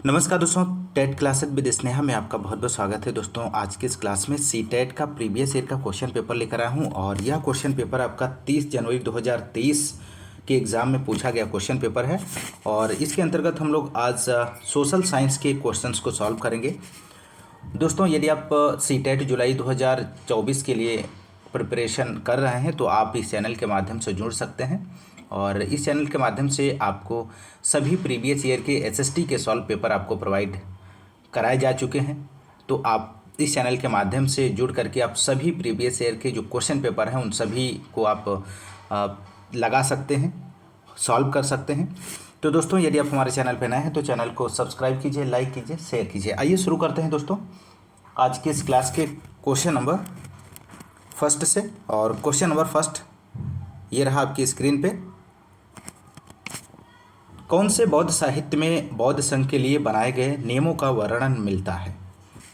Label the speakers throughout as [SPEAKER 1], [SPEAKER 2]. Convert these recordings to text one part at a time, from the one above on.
[SPEAKER 1] नमस्कार दोस्तों, TET classes with Sneha में आपका बहुत बहुत स्वागत है। दोस्तों आज की इस क्लास में सी टेट का प्रीवियस ईयर का क्वेश्चन पेपर लेकर आया हूं और यह क्वेश्चन पेपर आपका 30 जनवरी 2023 के एग्ज़ाम में पूछा गया क्वेश्चन पेपर है। और इसके अंतर्गत हम लोग आज सोशल साइंस के क्वेश्चंस को सॉल्व करेंगे। दोस्तों यदि आप सी टेट जुलाई 2024 के लिए प्रिपरेशन कर रहे हैं तो आप इस चैनल के माध्यम से जुड़ सकते हैं और इस चैनल के माध्यम से आपको सभी प्रीवियस ईयर के एसएसटी के सॉल्व पेपर आपको प्रोवाइड कराए जा चुके हैं। तो आप इस चैनल के माध्यम से जुड़ करके आप सभी प्रीवियस ईयर के जो क्वेश्चन पेपर हैं उन सभी को आप लगा सकते हैं, सॉल्व कर सकते हैं। तो दोस्तों यदि आप हमारे चैनल पर नए हैं तो चैनल को सब्सक्राइब कीजिए, लाइक कीजिए, शेयर कीजिए। आइए शुरू करते हैं दोस्तों आज के इस क्लास के क्वेश्चन नंबर फर्स्ट से। और क्वेश्चन नंबर फर्स्ट ये रहा आपकी स्क्रीन पे। कौन से बौद्ध साहित्य में बौद्ध संघ के लिए बनाए गए नियमों का वर्णन मिलता है?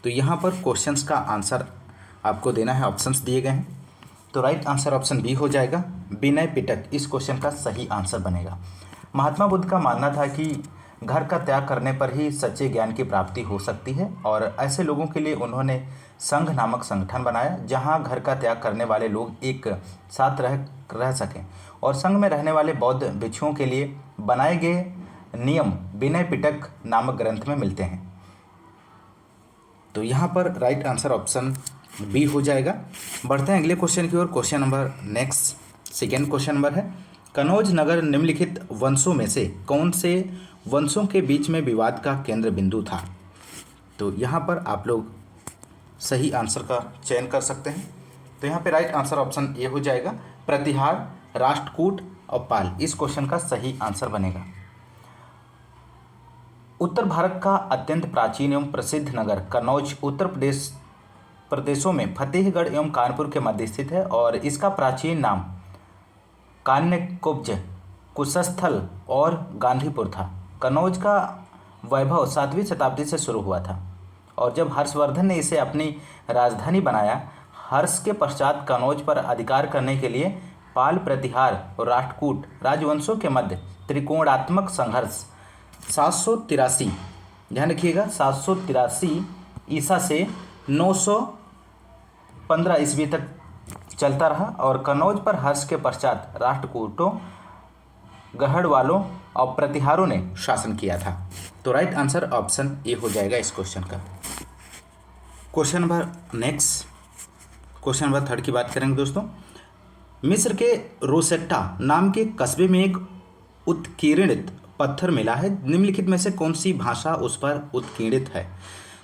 [SPEAKER 1] तो यहाँ पर क्वेश्चंस का आंसर आपको देना है, ऑप्शंस दिए गए हैं। तो राइट आंसर ऑप्शन बी हो जाएगा, विनय पिटक इस क्वेश्चन का सही आंसर बनेगा। महात्मा बुद्ध का मानना था कि घर का त्याग करने पर ही सच्चे ज्ञान की प्राप्ति हो सकती है और ऐसे लोगों के लिए उन्होंने संघ नामक संगठन बनाया जहां घर का त्याग करने वाले लोग एक साथ रह सकें। और संघ में रहने वाले बौद्ध भिक्षुओं के लिए बनाए गए नियम विनय पिटक नामक ग्रंथ में मिलते हैं। तो यहाँ पर राइट आंसर ऑप्शन बी हो जाएगा। बढ़ते हैं अगले क्वेश्चन की ओर। Question number next second question number है, कनौज नगर निम्नलिखित वंशों में से कौन से वंशों के बीच में विवाद का केंद्र बिंदु था? तो यहाँ पर आप लोग सही आंसर का चयन कर सकते हैं। तो यहाँ पे राइट आंसर ऑप्शन ए हो जाएगा, प्रतिहार, राष्ट्रकूट और पाल इस क्वेश्चन का सही आंसर बनेगा। उत्तर भारत का अत्यंत प्राचीन एवं प्रसिद्ध नगर कनौज उत्तर प्रदेशों में फतेहगढ़ एवं कानपुर के मध्य स्थित है और इसका प्राचीन नाम कान्यकुब्ज, कुशस्थल और गांधीपुर था। कनौज का वैभव 7वीं शताब्दी से शुरू हुआ था और जब हर्षवर्धन ने इसे अपनी राजधानी बनाया, हर्ष के पश्चात कनौज पर अधिकार करने के लिए पाल, प्रतिहार और राष्ट्रकूट राजवंशों के मध्य त्रिकोणात्मक संघर्ष 783, ध्यान रखिएगा 783 ईसा से 915 ईस्वी तक चलता रहा और कनौज पर हर्ष के पश्चात राष्ट्रकूटों, गढ़वालों और प्रतिहारों ने शासन किया था। तो राइट आंसर ऑप्शन ए हो जाएगा इस क्वेश्चन का। Question number next, question number third की बात करेंगे दोस्तों। मिस्र के रोसेट्टा नाम के कस्बे में एक उत्कीर्णित पत्थर मिला है, निम्नलिखित में से कौन सी भाषा उस पर उत्कीर्णित है?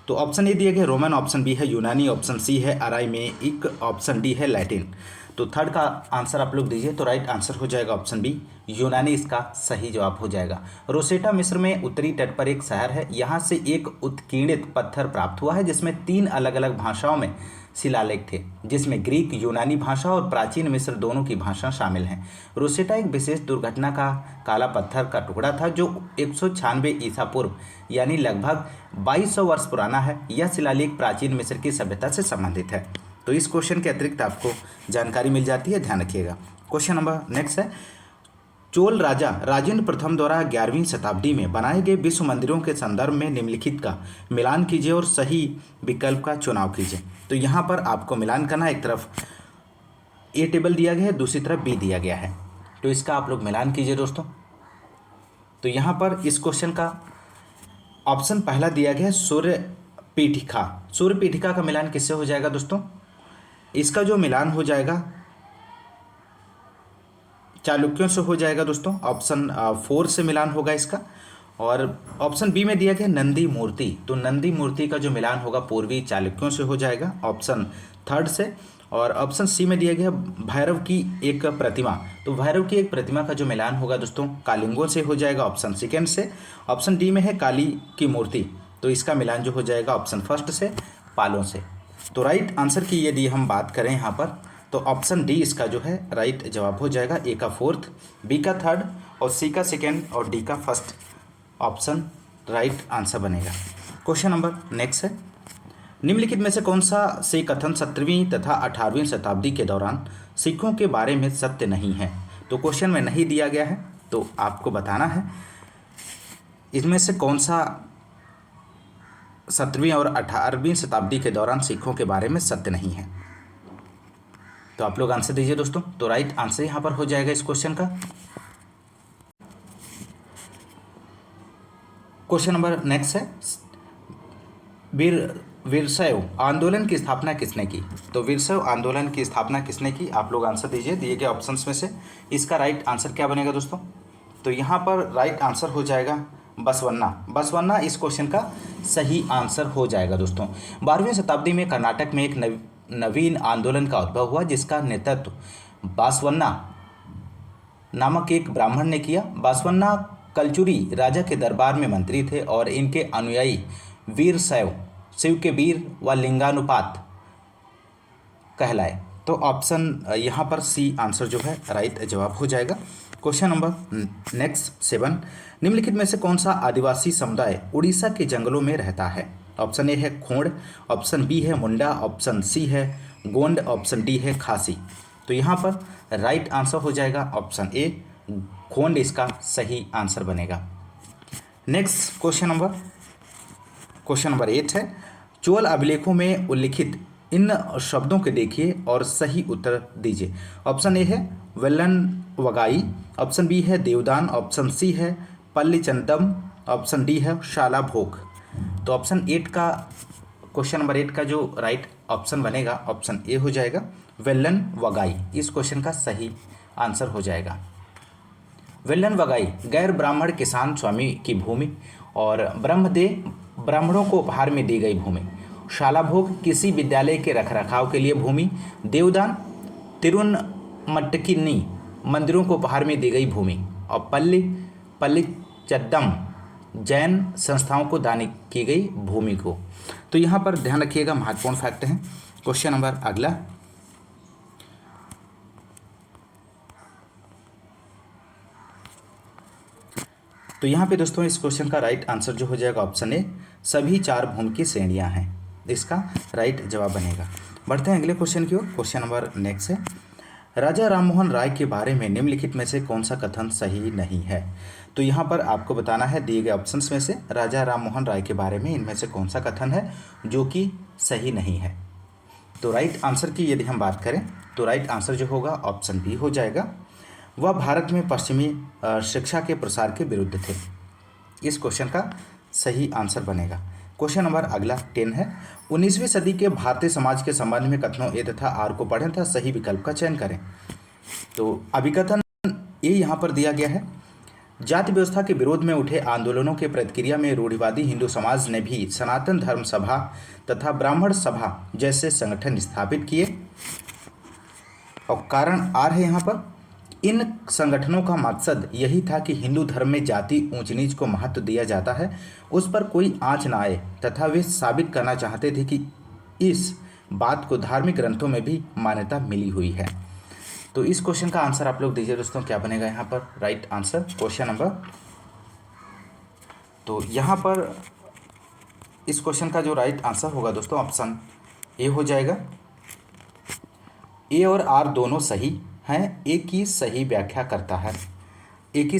[SPEAKER 1] तो ऑप्शन ए दिए गए रोमन, ऑप्शन बी है यूनानी, ऑप्शन सी है अरामीक, ऑप्शन डी है लैटिन। तो थर्ड का आंसर आप लोग दीजिए। तो राइट आंसर हो जाएगा ऑप्शन बी, यूनानी इसका सही जवाब हो जाएगा। रोसेटा मिस्र में उत्तरी तट पर एक शहर है। यहाँ से एक उत्कीर्णित पत्थर प्राप्त हुआ है जिसमें 3 अलग अलग भाषाओं में शिलालेख थे, जिसमें ग्रीक, यूनानी भाषा और प्राचीन मिस्र दोनों की भाषा शामिल हैं। रोसेटा एक विशेष दुर्घटना का काला पत्थर का टुकड़ा था जो 196 ईसा पूर्व यानी लगभग 2200 वर्ष पुराना है। यह शिलालेख प्राचीन मिस्र की सभ्यता से संबंधित है। तो इस क्वेश्चन के अतिरिक्त आपको जानकारी मिल जाती है, ध्यान रखिएगा। क्वेश्चन नंबर नेक्स्ट है, चोल राजा राजेंद्र प्रथम द्वारा 11वीं शताब्दी में बनाए गए विश्व मंदिरों के संदर्भ में निम्नलिखित का मिलान कीजिए और सही विकल्प का चुनाव कीजिए। तो यहाँ पर आपको मिलान करना, एक तरफ ए टेबल दिया गया है, दूसरी तरफ बी दिया गया है। तो इसका आप लोग मिलान कीजिए दोस्तों। तो यहाँ पर इस क्वेश्चन का ऑप्शन पहला दिया गया है सूर्य पीठिका। सूर्य पीठिका का मिलान किससे हो जाएगा दोस्तों? इसका जो मिलान हो जाएगा चालुक्यों से हो जाएगा दोस्तों। ऑप्शन 4 से मिलान होगा इसका। और ऑप्शन बी में दिया गया नंदी मूर्ति, तो नंदी मूर्ति का जो मिलान होगा पूर्वी चालुक्यों से हो जाएगा, ऑप्शन 3 से। और ऑप्शन सी में दिया गया भैरव की एक प्रतिमा, तो भैरव की एक प्रतिमा का जो मिलान होगा दोस्तों कालिंगों से हो जाएगा, ऑप्शन 2 से। ऑप्शन डी में है काली की मूर्ति, तो इसका मिलान जो हो जाएगा ऑप्शन 1 से, पालों से। तो राइट आंसर की यदि हम बात करें यहाँ पर तो ऑप्शन डी इसका जो है राइट जवाब हो जाएगा। ए का 4th, बी का 3rd और सी का 2nd और डी का 1st ऑप्शन राइट आंसर बनेगा। क्वेश्चन नंबर नेक्स्ट है, निम्नलिखित में से कौन सा से कथन 17वीं तथा 18वीं शताब्दी के दौरान सिखों के बारे में सत्य नहीं है? तो क्वेश्चन में नहीं दिया गया है, तो आपको बताना है इसमें से कौन सा 17वीं और 18वीं शताब्दी के दौरान सिखों के बारे में सत्य नहीं है। तो आप लोग आंसर दीजिए दोस्तों। तो राइट आंसर यहाँ पर हो जाएगा इस क्वेश्चन का। क्वेश्चन नंबर नेक्स्ट है, वीरशैव आंदोलन की स्थापना किसने की? तो वीरशैव आंदोलन की स्थापना किसने की? आप लोग आंसर दीजिए दिए गए ऑप्शंस में से। इसका राइट आंसर क्या बनेगा दोस्तों? तो यहाँ पर राइट आंसर हो जाएगा बसवन्ना। बसवन्ना इस क्वेश्चन का सही आंसर हो जाएगा दोस्तों। 12वीं शताब्दी में कर्नाटक में एक नवीन आंदोलन का उद्भव हुआ जिसका नेतृत्व बासवन्ना नामक एक ब्राह्मण ने किया। बासवन्ना कलचुरी राजा के दरबार में मंत्री थे और इनके अनुयायी वीरशैव, शिव के वीर व लिंगानुपात कहलाए। तो ऑप्शन यहाँ पर सी आंसर जो है राइट जवाब हो जाएगा। क्वेश्चन नंबर नेक्स्ट 7, निम्नलिखित में से कौन सा आदिवासी समुदाय उड़ीसा के जंगलों में रहता है? ऑप्शन ए है खोंड, ऑप्शन बी है मुंडा, ऑप्शन सी है गोंड, ऑप्शन डी है खासी। तो यहाँ पर राइट आंसर हो जाएगा ऑप्शन ए खोंड इसका सही आंसर बनेगा। नेक्स्ट क्वेश्चन नंबर 8 है, चोल अभिलेखों में उल्लिखित इन शब्दों के देखिए और सही उत्तर दीजिए। ऑप्शन ए है वेल्लन वगाई, ऑप्शन बी है देवदान, ऑप्शन सी है पल्ली चंदम, ऑप्शन डी है शाला भोग। तो ऑप्शन 8 का क्वेश्चन नंबर 8 का जो राइट ऑप्शन बनेगा ऑप्शन ए हो जाएगा वेल्लन वगाई। इस क्वेश्चन का सही आंसर हो जाएगा। वेल्लन वगाई गैर ब्राह्मण किसान स्वामी की भूमि और ब्रह्मदेव ब्राह्मणों को उपहार में दी गई भूमि। शाला भोग किसी विद्यालय के रखरखाव के लिए भूमि। देवदान तिरुनमट्टकिनी मंदिरों को उपहार में दी गई भूमि। और पल्ली चद्दम जैन संस्थाओं को दान की गई भूमि को। तो यहाँ पर ध्यान रखिएगा, महत्वपूर्ण फैक्ट है। क्वेश्चन नंबर अगला, तो यहाँ पे दोस्तों इस क्वेश्चन का राइट आंसर जो हो जाएगा ऑप्शन ए सभी 4 भूमि की श्रेणियाँ हैं, इसका राइट जवाब बनेगा। बढ़ते हैं अगले क्वेश्चन की ओर। क्वेश्चन नंबर नेक्स्ट है, राजा राममोहन राय के बारे में निम्नलिखित में से कौन सा कथन सही नहीं है? तो यहाँ पर आपको बताना है दिए गए ऑप्शंस में से राजा राममोहन राय के बारे में इनमें से कौन सा कथन है जो कि सही नहीं है। तो राइट आंसर की यदि हम बात करें तो राइट आंसर जो होगा ऑप्शन बी हो जाएगा, वह भारत में पश्चिमी शिक्षा के प्रसार के विरुद्ध थे। इस क्वेश्चन का सही आंसर बनेगा। क्वेश्चन नंबर अगला 10 है, 19वीं सदी के भारतीय समाज के संबंध में कथनों ए तथा आर को पढ़ें तथा सही विकल्प का चयन करें। तो अभिकथन ए यहाँ पर दिया गया है, जाति व्यवस्था के विरोध में उठे आंदोलनों के प्रतिक्रिया में रूढ़िवादी हिंदू समाज ने भी सनातन धर्म सभा तथा ब्राह्मण सभा जैसे संगठन स्थापित किए। और कारण आर है यहाँ पर, इन संगठनों का मकसद यही था कि हिंदू धर्म में जाति ऊंच नीच को महत्व दिया जाता है, उस पर कोई आंच न आए, तथा वे साबित करना चाहते थे कि इस बात को धार्मिक ग्रंथों में भी मान्यता मिली हुई है। तो इस क्वेश्चन का आंसर आप लोग दीजिए दोस्तों, क्या बनेगा यहाँ पर राइट आंसर क्वेश्चन नंबर। तो यहाँ पर इस क्वेश्चन का जो राइट आंसर होगा दोस्तों ऑप्शन ए हो जाएगा। ए और आर दोनों सही हैं, एक ही सही व्याख्या करता है, एक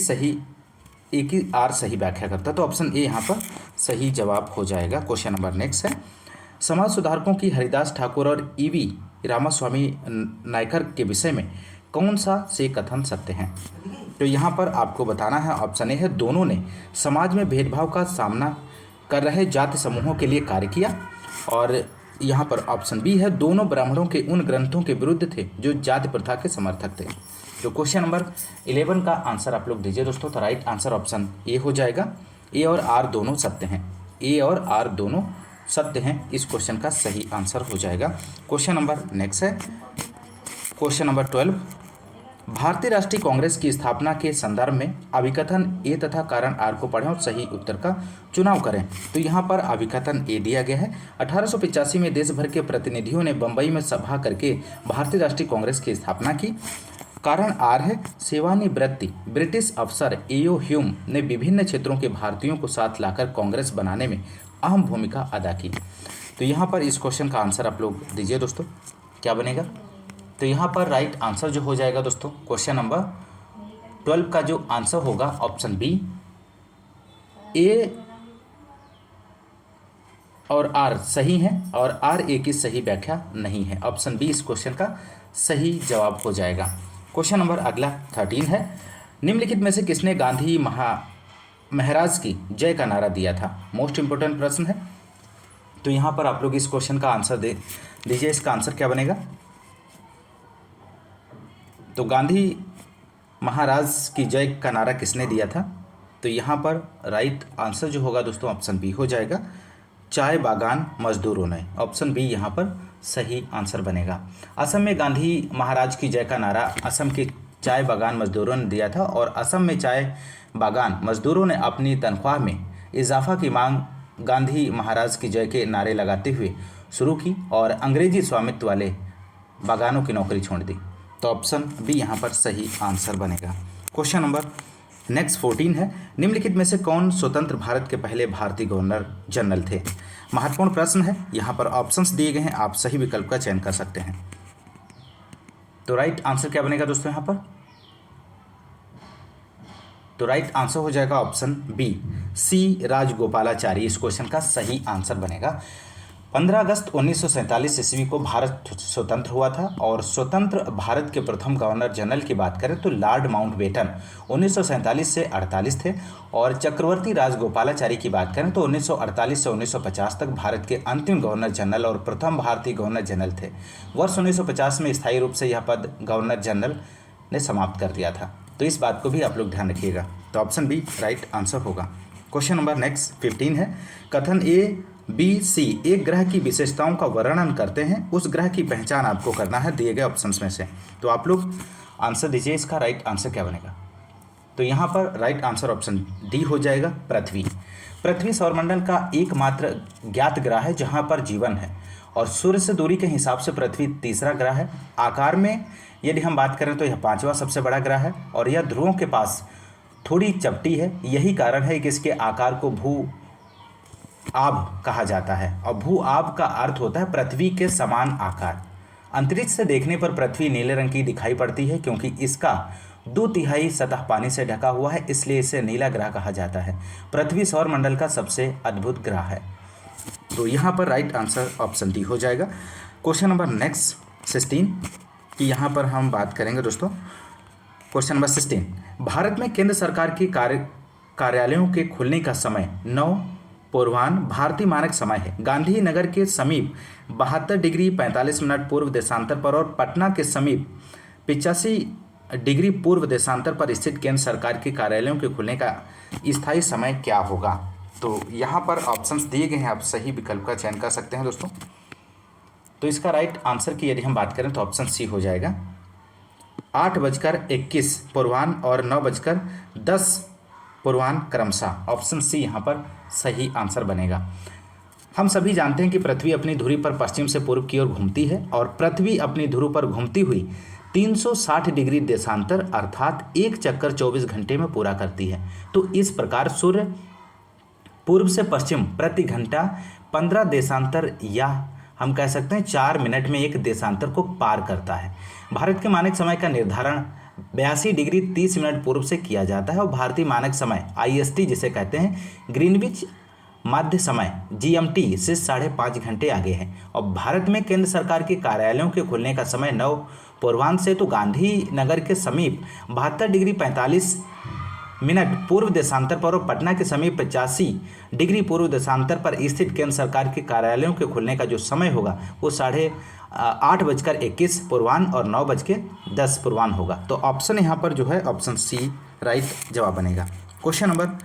[SPEAKER 1] ही आर सही व्याख्या करता है। तो ऑप्शन ए यहाँ पर सही जवाब हो जाएगा। क्वेश्चन नंबर नेक्स्ट है, समाज सुधारकों की हरिदास ठाकुर और ईवी रामास्वामी नायकर के विषय में कौन सा से कथन सत्य हैं? तो यहाँ पर आपको बताना है ऑप्शन ए है, दोनों ने समाज में भेदभाव का सामना कर रहे जाति समूहों के लिए कार्य किया। और यहाँ पर ऑप्शन बी है, दोनों ब्राह्मणों के उन ग्रंथों के विरुद्ध थे जो जाति प्रथा के समर्थक थे। तो क्वेश्चन नंबर 11 का आंसर आप लोग दीजिए दोस्तों। तो राइट आंसर ऑप्शन ए हो जाएगा, ए और आर दोनों सत्य हैं, ए और आर दोनों सत्य हैं, इस क्वेश्चन का सही आंसर हो जाएगा। क्वेश्चन नंबर नेक्स्ट है, क्वेश्चन नंबर 12, भारतीय राष्ट्रीय कांग्रेस की स्थापना के संदर्भ में अभिकथन ए तथा कारण आर को पढ़ें और सही उत्तर का चुनाव करें। तो यहाँ पर अभिकथन ए दिया गया है, 1885 में देश भर के प्रतिनिधियों ने बंबई में सभा करके भारतीय राष्ट्रीय कांग्रेस की स्थापना की। कारण आर है, सेवानिवृत्ति ब्रिटिश अफसर एओ ह्यूम ने विभिन्न क्षेत्रों के भारतीयों को साथ लाकर कांग्रेस बनाने में अहम भूमिका अदा की। तो यहाँ पर इस क्वेश्चन का आंसर आप लोग दीजिए दोस्तों, क्या बनेगा? तो यहाँ पर राइट आंसर जो हो जाएगा दोस्तों क्वेश्चन नंबर 12 का जो आंसर होगा ऑप्शन बी, और आर सही है और आर ए की सही व्याख्या नहीं है। ऑप्शन बी इस क्वेश्चन का सही जवाब हो जाएगा। क्वेश्चन नंबर अगला 13 है, निम्नलिखित में से किसने गांधी महाराज की जय का नारा दिया था? मोस्ट इंपोर्टेंट प्रश्न है। तो यहाँ पर आप लोग इस क्वेश्चन का आंसर दे दीजिए। इसका आंसर क्या बनेगा? तो गांधी महाराज की जय का नारा किसने दिया था? तो यहाँ पर राइट आंसर जो होगा दोस्तों ऑप्शन बी हो जाएगा, चाय बागान मजदूरों ने। ऑप्शन बी यहाँ पर सही आंसर बनेगा। असम में गांधी महाराज की जय का नारा असम के चाय बागान मजदूरों ने दिया था और असम में चाय बागान मजदूरों ने अपनी तनख्वाह में इजाफा की मांग गांधी महाराज की जय के नारे लगाते हुए शुरू की और अंग्रेजी स्वामित्व वाले बागानों की नौकरी छोड़ दी। तो ऑप्शन बी यहाँ पर सही आंसर बनेगा। क्वेश्चन नंबर नेक्स्ट 14 है, निम्नलिखित में से कौन स्वतंत्र भारत के पहले भारतीय गवर्नर जनरल थे? महत्वपूर्ण प्रश्न है। यहाँ पर ऑप्शंस दिए गए हैं, आप सही विकल्प का चयन कर सकते हैं। तो राइट आंसर क्या बनेगा दोस्तों यहाँ पर? तो राइट आंसर हो जाएगा ऑप्शन बी, सी राजगोपालाचारी इस क्वेश्चन का सही आंसर बनेगा। 15 अगस्त 1947 ईस्वी को भारत स्वतंत्र हुआ था और स्वतंत्र भारत के प्रथम गवर्नर जनरल की बात करें तो लॉर्ड माउंटबेटन 1947 से 48 थे और चक्रवर्ती राजगोपालाचारी की बात करें तो 1948 से 1950 तक भारत के अंतिम गवर्नर जनरल और प्रथम भारतीय गवर्नर जनरल थे। वर्ष 1950 में स्थायी रूप से यह पद गवर्नर जनरल ने समाप्त कर दिया था। तो इस बात को भी आप लोग ध्यान रखिएगा। तो ऑप्शन बी राइट आंसर होगा। क्वेश्चन नंबर नेक्स्ट 15 है, कथन ए बी सी एक ग्रह की विशेषताओं का वर्णन करते हैं, उस ग्रह की पहचान आपको करना है दिए गए ऑप्शंस में से। तो आप लोग आंसर दीजिए, इसका राइट आंसर क्या बनेगा? तो यहाँ पर राइट आंसर ऑप्शन डी हो जाएगा, पृथ्वी। पृथ्वी सौरमंडल का एकमात्र ज्ञात ग्रह है जहाँ पर जीवन है और सूर्य से दूरी के हिसाब से पृथ्वी तीसरा ग्रह है। आकार में यदि हम बात करें तो यह 5वां सबसे बड़ा ग्रह है और यह ध्रुवों के पास थोड़ी चपटी है। यही कारण है कि इसके आकार को भू आब कहा जाता है और भू आब का अर्थ होता है पृथ्वी के समान आकार। अंतरिक्ष से देखने पर पृथ्वी नीले रंग की दिखाई पड़ती है क्योंकि इसका 2/3 सतह पानी से ढका हुआ है, इसलिए इसे नीला ग्रह कहा जाता है। पृथ्वी सौरमंडल का सबसे अद्भुत ग्रह है। तो यहाँ पर राइट आंसर ऑप्शन डी हो जाएगा। क्वेश्चन नंबर नेक्स्ट 16 की यहाँ पर हम बात करेंगे दोस्तों। क्वेश्चन नंबर 16, भारत में केंद्र सरकार के कार्यालयों के खुलने का समय 9 पूर्वाह्न भारतीय मानक समय है। गांधीनगर के समीप 72 डिग्री 45 मिनट पूर्व देशांतर पर और पटना के समीप 85 डिग्री पूर्व देशांतर पर स्थित केंद्र सरकार के कार्यालयों के खुलने का स्थायी समय क्या होगा? तो यहाँ पर ऑप्शंस दिए गए हैं, आप सही विकल्प का चयन कर सकते हैं दोस्तों। तो इसका राइट आंसर की यदि हम बात करें तो ऑप्शन सी हो जाएगा, 8:21 पूर्वाह्न और 9:10 पूर्वाह्न क्रमशः। ऑप्शन सी यहाँ पर सही आंसर बनेगा। हम सभी जानते हैं कि पृथ्वी अपनी धुरी पर पश्चिम से पूर्व की ओर घूमती है और पृथ्वी अपनी धुरी पर घूमती हुई 360 डिग्री देशांतर अर्थात एक चक्कर 24 घंटे में पूरा करती है। तो इस प्रकार सूर्य पूर्व से पश्चिम प्रति घंटा 15 देशांतर या हम कह सकते हैं 4 मिनट में एक देशांतर को पार करता है। भारत के मानक समय का निर्धारण 82 डिग्री 30 मिनट पूर्व से किया जाता है और भारतीय मानक समय IST जिसे कहते हैं ग्रीनविच मध्य समय GMT से 5.5 घंटे आगे है। और भारत में केंद्र सरकार के कार्यालयों के खुलने का समय 9 पूर्वाह्न से तो गांधीनगर के समीप 72 डिग्री 45 मिनट पूर्व देशांतर पर और पटना के समीप 85 डिग्री पूर्व देशांतर पर स्थित केंद्र सरकार के कार्यालयों के खुलने का जो समय होगा वो 8:21 पूर्वाह्न और 9:10 पूर्वाह्न होगा। तो ऑप्शन यहाँ पर जो है ऑप्शन सी राइट जवाब बनेगा। क्वेश्चन नंबर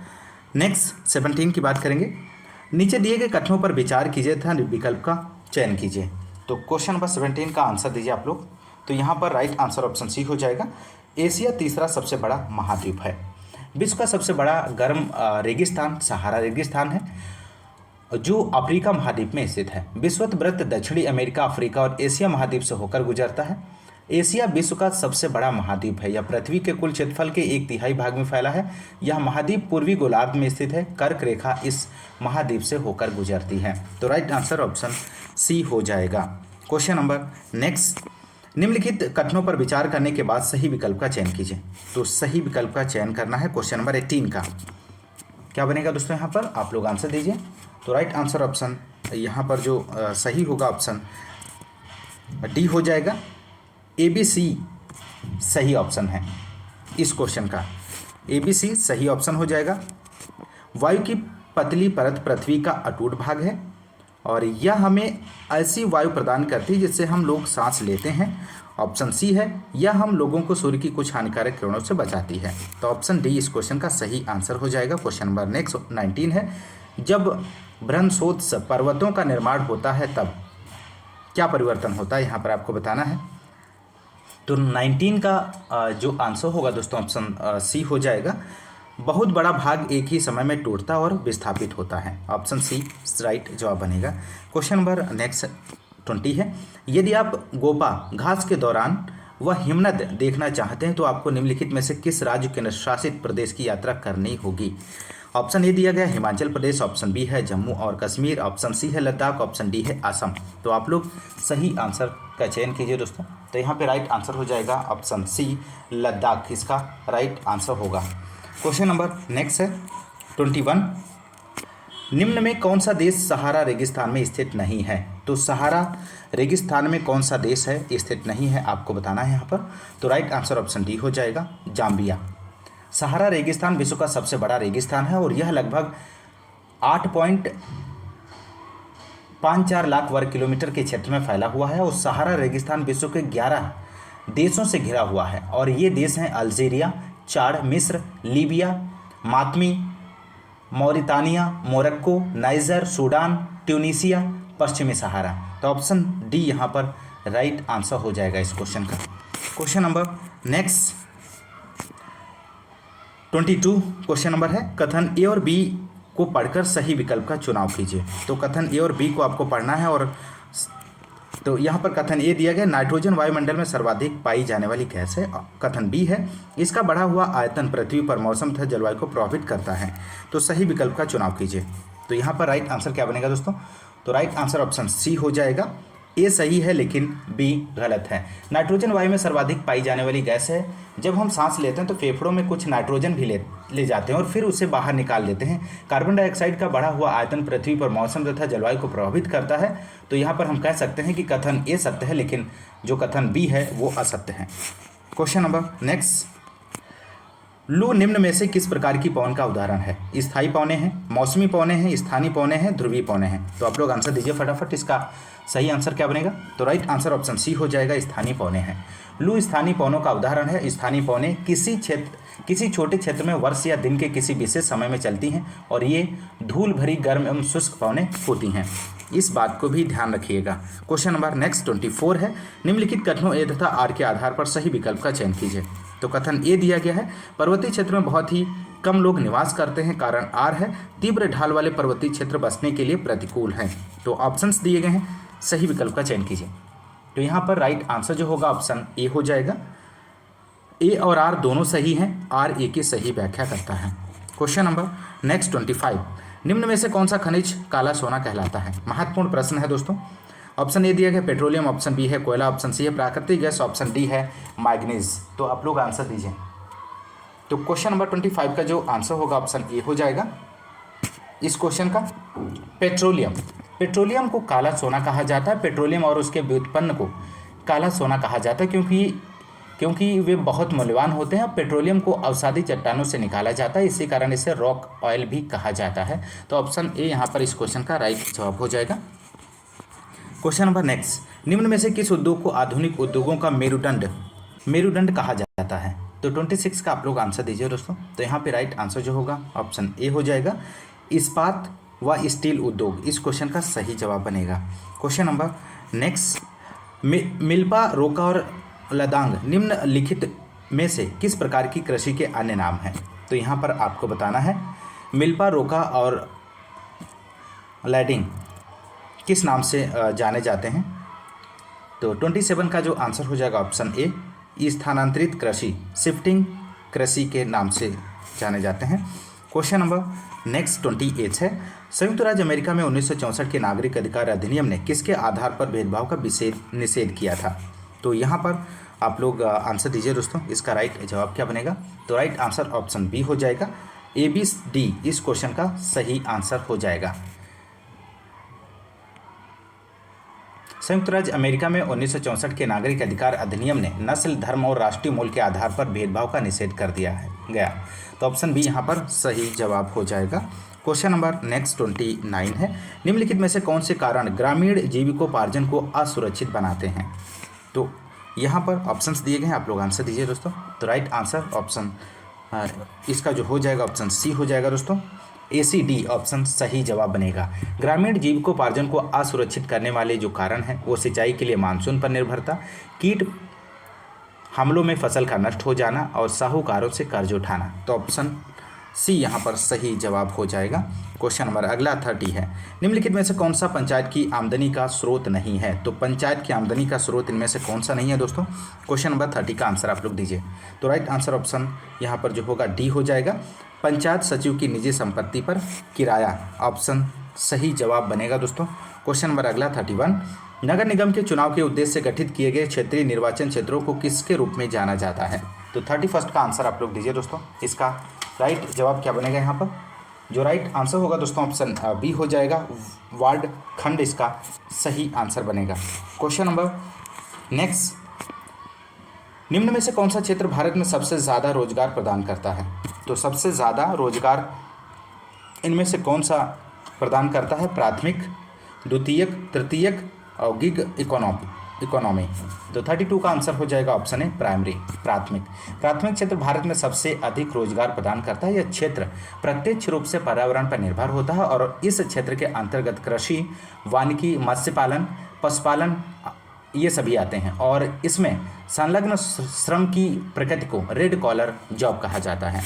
[SPEAKER 1] नेक्स्ट 17 की बात करेंगे। नीचे दिए गए कथनों पर विचार कीजिए तथा विकल्प का चयन कीजिए। तो क्वेश्चन नंबर 17 का आंसर दीजिए आप लोग। तो यहाँ पर राइट आंसर ऑप्शन सी हो जाएगा। एशिया तीसरा सबसे बड़ा महाद्वीप है। विश्व का सबसे बड़ा गर्म रेगिस्तान सहारा रेगिस्तान है जो अफ्रीका महाद्वीप में स्थित है। विषुवत वृत्त दक्षिणी अमेरिका, अफ्रीका और एशिया महाद्वीप से होकर गुजरता है। एशिया विश्व का सबसे बड़ा महाद्वीप है। यह पृथ्वी के कुल क्षेत्रफल के 1/3 भाग में फैला है। यह महाद्वीप पूर्वी गोलार्ध में स्थित है। कर्क रेखा इस महाद्वीप से होकर गुजरती है। तो राइट आंसर ऑप्शन सी हो जाएगा। क्वेश्चन नंबर नेक्स्ट, निम्नलिखित कथनों पर विचार करने के बाद सही विकल्प का चयन कीजिए। तो सही विकल्प का चयन करना है क्वेश्चन नंबर 18 का। क्या बनेगा दोस्तों यहाँ पर, आप लोग आंसर दीजिए। तो राइट आंसर ऑप्शन यहाँ पर जो सही होगा ऑप्शन डी हो जाएगा। ABC सही ऑप्शन है इस क्वेश्चन का, ABC सही ऑप्शन हो जाएगा। वायु की पतली परत पृथ्वी का अटूट भाग है और यह हमें ऐसी वायु प्रदान करती है जिससे हम लोग सांस लेते हैं। ऑप्शन सी है, यह हम लोगों को सूर्य की कुछ हानिकारक किरणों से बचाती है। तो ऑप्शन डी इस क्वेश्चन का सही आंसर हो जाएगा। क्वेश्चन नंबर नेक्स्ट 19 है, जब बृहस्पति से पर्वतों का निर्माण होता है तब क्या परिवर्तन होता है, यहाँ पर आपको बताना है। तो 19 का जो आंसर होगा दोस्तों ऑप्शन सी हो जाएगा। बहुत बड़ा भाग एक ही समय में टूटता और विस्थापित होता है। ऑप्शन सी राइट जवाब बनेगा। क्वेश्चन नंबर नेक्स्ट 20 है, यदि आप गोपा घास के दौरान वह हिमनद देखना चाहते हैं तो आपको निम्नलिखित में से किस राज्य केंद्र शासित प्रदेश की यात्रा करनी होगी। ऑप्शन ए दिया गया हिमाचल प्रदेश, ऑप्शन बी है जम्मू और कश्मीर, ऑप्शन सी है लद्दाख, ऑप्शन डी है असम। तो आप लोग सही आंसर का चयन कीजिए दोस्तों। तो यहाँ पे राइट आंसर हो जाएगा ऑप्शन सी लद्दाख, इसका राइट आंसर होगा। क्वेश्चन नंबर नेक्स्ट है 21, निम्न में कौन सा देश सहारा रेगिस्तान में स्थित नहीं है। तो सहारा रेगिस्तान में कौन सा देश है स्थित नहीं है, आपको बताना है यहाँ पर। तो राइट आंसर ऑप्शन डी हो जाएगा जाम्बिया। सहारा रेगिस्तान विश्व का सबसे बड़ा रेगिस्तान है और यह लगभग 8.54 लाख वर्ग किलोमीटर के क्षेत्र में फैला हुआ है और सहारा रेगिस्तान विश्व के 11 देशों से घिरा हुआ है और ये देश हैं अल्जीरिया, चाड, मिस्र, लीबिया, मातमी, Mauritania, Morocco, Niger, Sudan, Tunisia, पश्चिमी सहारा। तो ऑप्शन डी यहाँ पर राइट आंसर हो जाएगा इस क्वेश्चन का। Question number next 22 question number है, कथन ए और बी को पढ़कर सही विकल्प का चुनाव कीजिए। तो कथन ए और बी को आपको पढ़ना है और तो यहाँ पर कथन ए दिया गया, नाइट्रोजन वायुमंडल में सर्वाधिक पाई जाने वाली गैस है। कथन बी है, इसका बढ़ा हुआ आयतन पृथ्वी पर मौसम तथा जलवायु को प्रभावित करता है। तो सही विकल्प का चुनाव कीजिए। तो यहाँ पर राइट आंसर क्या बनेगा दोस्तों, तो राइट आंसर ऑप्शन सी हो जाएगा। ए सही है लेकिन बी गलत है। नाइट्रोजन वायु में सर्वाधिक पाई जाने वाली गैस है। जब हम सांस लेते हैं तो फेफड़ों में कुछ नाइट्रोजन भी ले जाते हैं और फिर उसे बाहर निकाल देते हैं। कार्बन डाइऑक्साइड का बढ़ा हुआ आयतन पृथ्वी पर मौसम तथा जलवायु को प्रभावित करता है। तो यहाँ पर हम कह सकते हैं कि कथन ए सत्य है लेकिन जो कथन बी है वो असत्य है। क्वेश्चन नंबर नेक्स्ट, लू निम्न में से किस प्रकार की पवन का उदाहरण है। स्थायी पवने हैं, मौसमी पवने हैं, स्थानीय पवने हैं, ध्रुवीय पवने हैं। तो आप लोग आंसर दीजिए फटाफट, इसका सही आंसर क्या बनेगा। तो राइट आंसर ऑप्शन सी हो जाएगा, स्थानीय पवने हैं। लू स्थानीय पवनों का उदाहरण है। स्थानीय पवने किसी छोटे क्षेत्र में वर्ष या दिन के किसी विशेष समय में चलती हैं और ये धूल भरी गर्म एवं शुष्क पवने होती हैं। इस बात को भी ध्यान रखिएगा। क्वेश्चन नंबर नेक्स्ट 24 है, निम्नलिखित कथनों ए तथा आर के आधार पर सही विकल्प का चयन कीजिए। तो कथन ए दिया गया है, पर्वतीय क्षेत्र में बहुत ही कम लोग निवास करते हैं। कारण आर है, तीव्र ढाल वाले पर्वतीय क्षेत्र बसने के लिए प्रतिकूल हैं। तो ऑप्शंस दिए गए हैं, सही विकल्प का चयन कीजिए। तो यहाँ पर राइट आंसर जो होगा ऑप्शन ए हो जाएगा। ए और आर दोनों सही हैं, आर ए की सही व्याख्या करता है। क्वेश्चन नंबर नेक्स्ट 25, निम्न में से कौन सा खनिज काला सोना कहलाता है। महत्वपूर्ण प्रश्न है दोस्तों। ऑप्शन ए दिया गया पेट्रोलियम, ऑप्शन बी है कोयला, ऑप्शन सी है प्राकृतिक गैस, ऑप्शन डी है मैग्नीज। तो आप लोग आंसर दीजिए। तो क्वेश्चन नंबर 25 का जो आंसर होगा ऑप्शन ए हो जाएगा इस क्वेश्चन का, पेट्रोलियम। पेट्रोलियम को काला सोना कहा जाता है। पेट्रोलियम और उसके व्युत्पन्न को काला सोना कहा जाता है क्योंकि वे बहुत मूल्यवान होते हैं। पेट्रोलियम को अवसादी चट्टानों से निकाला जाता है, इसी कारण इसे रॉक ऑयल भी कहा जाता है। तो ऑप्शन ए यहाँ पर इस क्वेश्चन का राइट जवाब हो जाएगा। क्वेश्चन नंबर नेक्स्ट, निम्न में से किस उद्योग को आधुनिक उद्योगों का मेरुदंड कहा जाता है। तो 26 का आप लोग आंसर दीजिए दोस्तों। तो यहाँ पे राइट आंसर जो होगा ऑप्शन ए हो जाएगा, इस्पात व स्टील उद्योग। इस क्वेश्चन का सही जवाब बनेगा। क्वेश्चन नंबर नेक्स्ट, मिल्पा, रोका और लदांग निम्नलिखित में से किस प्रकार की कृषि के अन्य नाम हैं। तो यहाँ पर आपको बताना है, मिल्पा, रोका और लैडिंग किस नाम से जाने जाते हैं। तो 27 का जो आंसर हो जाएगा ऑप्शन ए, स्थानांतरित कृषि, शिफ्टिंग कृषि के नाम से जाने जाते हैं। क्वेश्चन नंबर नेक्स्ट 28 है, संयुक्त राज्य अमेरिका में 1964 के नागरिक अधिकार अधिनियम ने किसके आधार पर भेदभाव का निषेध किया था। तो यहाँ पर आप लोग आंसर दीजिए दोस्तों, इसका राइट जवाब क्या बनेगा। तो राइट आंसर ऑप्शन बी हो जाएगा, ए बी डी इस क्वेश्चन का सही आंसर हो जाएगा। संयुक्त राज्य अमेरिका में 1964 के नागरिक अधिकार अधिनियम ने नस्ल, धर्म और राष्ट्रीय मूल के आधार पर भेदभाव का निषेध कर दिया है गया। तो ऑप्शन बी यहाँ पर सही जवाब हो जाएगा। क्वेश्चन नंबर नेक्स्ट 29 है, निम्नलिखित में से कौन से कारण ग्रामीण जीविकोपार्जन को असुरक्षित बनाते हैं। तो यहाँ पर ऑप्शंस दिए गए हैं, आप लोग आंसर दीजिए दोस्तों। तो राइट आंसर ऑप्शन इसका जो हो जाएगा ऑप्शन सी हो जाएगा दोस्तों। ACD ऑप्शन सही जवाब बनेगा। ग्रामीण जीविकोपार्जन को असुरक्षित करने वाले जो कारण हैं वो सिंचाई के लिए मानसून पर निर्भरता, कीट हमलों में फसल का नष्ट हो जाना और साहूकारों से कर्ज उठाना। तो ऑप्शन सी यहाँ पर सही जवाब हो जाएगा। क्वेश्चन नंबर अगला 30 है, निम्नलिखित में से कौन सा पंचायत की आमदनी का स्रोत नहीं है। तो पंचायत की आमदनी का स्रोत इनमें से कौन सा नहीं है दोस्तों। क्वेश्चन नंबर 30 का आंसर आप लोग दीजिए। तो राइट आंसर ऑप्शन यहाँ पर जो होगा डी हो जाएगा। पंचायत सचिव की निजी संपत्ति पर किराया ऑप्शन सही जवाब बनेगा दोस्तों। क्वेश्चन नंबर अगला 31, नगर निगम के चुनाव के उद्देश्य से गठित किए गए क्षेत्रीय निर्वाचन क्षेत्रों को किसके रूप में जाना जाता है। तो 31 का आंसर आप लोग दीजिए दोस्तों। इसका राइट जवाब क्या बनेगा यहाँ पर। जो राइट आंसर होगा दोस्तों ऑप्शन बी हो जाएगा, वार्ड खंड इसका सही आंसर बनेगा। क्वेश्चन नंबर नेक्स्ट, निम्न में से कौन सा क्षेत्र भारत में सबसे ज़्यादा रोजगार प्रदान करता है। तो सबसे ज़्यादा रोजगार इनमें से कौन सा प्रदान करता है। प्राथमिक, द्वितीयक, तृतीयक और गिग इकोनॉमी। तो 32 का आंसर हो जाएगा ऑप्शन ए प्राइमरी, प्राथमिक। प्राथमिक क्षेत्र भारत में सबसे अधिक रोजगार प्रदान करता है। यह क्षेत्र प्रत्यक्ष रूप से पर्यावरण पर निर्भर होता है और इस क्षेत्र के अंतर्गत कृषि, वानिकी, मत्स्य पालन, पशुपालन ये सभी आते हैं और इसमें संलग्न श्रम की प्रकृति को रेड कॉलर जॉब कहा जाता है।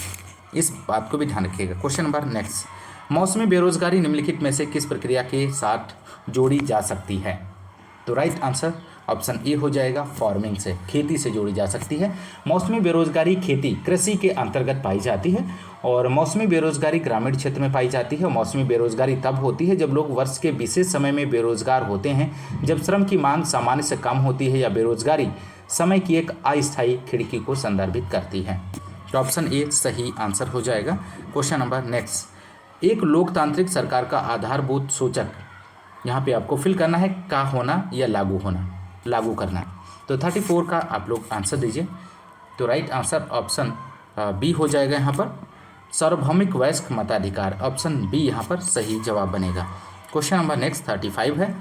[SPEAKER 1] इस बात को भी ध्यान रखिएगा। क्वेश्चन नंबर नेक्स्ट, मौसमी बेरोजगारी निम्नलिखित में से किस प्रक्रिया के साथ जोड़ी जा सकती है। तो राइट आंसर ऑप्शन ए हो जाएगा, फार्मिंग से, खेती से जोड़ी जा सकती है। मौसमी बेरोजगारी खेती कृषि के अंतर्गत पाई जाती है और मौसमी बेरोजगारी ग्रामीण क्षेत्र में पाई जाती है। मौसमी बेरोजगारी तब होती है जब लोग वर्ष के विशेष समय में बेरोजगार होते हैं, जब श्रम की मांग सामान्य से कम होती है या बेरोजगारी समय की एक अस्थायी खिड़की को संदर्भित करती है। तो ऑप्शन ए सही आंसर हो जाएगा। क्वेश्चन नंबर नेक्स्ट, एक लोकतांत्रिक सरकार का आधारभूत सूचक यहाँ पे आपको फिल करना है का होना या लागू करना। तो 34 का आप लोग आंसर दीजिए। तो राइट आंसर ऑप्शन बी हो जाएगा यहाँ पर, सार्वभौमिक वयस्क मताधिकार। ऑप्शन बी यहाँ पर सही जवाब बनेगा। क्वेश्चन नंबर नेक्स्ट 35 है,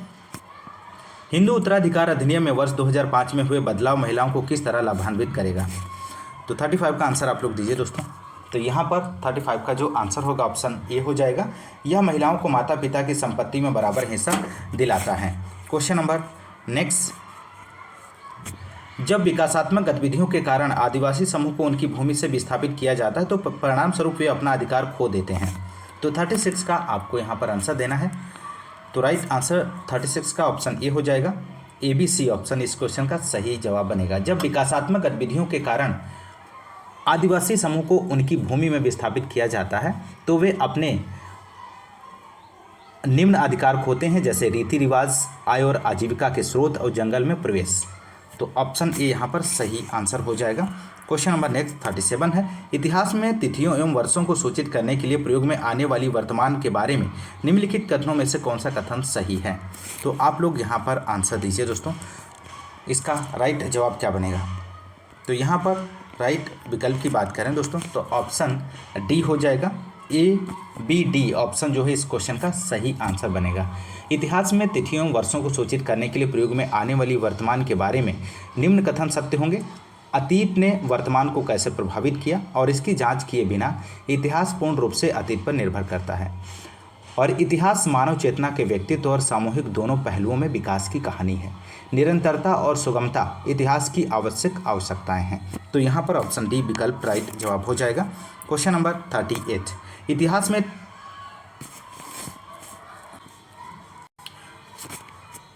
[SPEAKER 1] हिंदू उत्तराधिकार अधिनियम में वर्ष 2005 में हुए बदलाव महिलाओं को किस तरह लाभान्वित करेगा। तो 35 का आंसर आप लोग दीजिए दोस्तों। तो यहाँ पर 35 का जो आंसर होगा ऑप्शन ए हो जाएगा। यह महिलाओं को माता पिता की संपत्ति में बराबर हिस्सा दिलाता है। क्वेश्चन नंबर नेक्स्ट, जब विकासात्मक गतिविधियों के कारण आदिवासी समूह को उनकी भूमि से विस्थापित किया जाता है तो परिणाम स्वरूप वे अपना अधिकार खो देते हैं। तो 36 का आपको यहाँ पर आंसर देना है। तो राइट आंसर 36 का ऑप्शन ए हो जाएगा। ABC ऑप्शन इस क्वेश्चन का सही जवाब बनेगा। जब विकासात्मक गतिविधियों के कारण आदिवासी समूह को उनकी भूमि में विस्थापित किया जाता है तो वे अपने निम्न अधिकार खोते हैं, जैसे रीति रिवाज, आय और आजीविका के स्रोत और जंगल में प्रवेश। तो ऑप्शन ए यहाँ पर सही आंसर हो जाएगा। क्वेश्चन नंबर नेक्स्ट 37 है, इतिहास में तिथियों एवं वर्षों को सूचित करने के लिए प्रयोग में आने वाली वर्तमान के बारे में निम्नलिखित कथनों में से कौन सा कथन सही है। तो आप लोग यहाँ पर आंसर दीजिए दोस्तों। इसका राइट जवाब क्या बनेगा। तो यहाँ पर राइट विकल्प की बात करें दोस्तों तो ऑप्शन डी हो जाएगा। ABD ऑप्शन जो है इस क्वेश्चन का सही आंसर बनेगा। इतिहास में तिथियों एवं वर्षों को सूचित करने के लिए प्रयोग में आने वाली वर्तमान के बारे में निम्न कथन सत्य होंगे। अतीत ने वर्तमान को कैसे प्रभावित किया और इसकी जांच किए बिना इतिहास पूर्ण रूप से अतीत पर निर्भर करता है और इतिहास मानव चेतना के व्यक्तित्व और सामूहिक दोनों पहलुओं में विकास की कहानी है। निरंतरता और सुगमता इतिहास की आवश्यक आवश्यकताएं हैं। तो यहाँ पर ऑप्शन डी विकल्प राइट जवाब हो जाएगा। क्वेश्चन नंबर 38,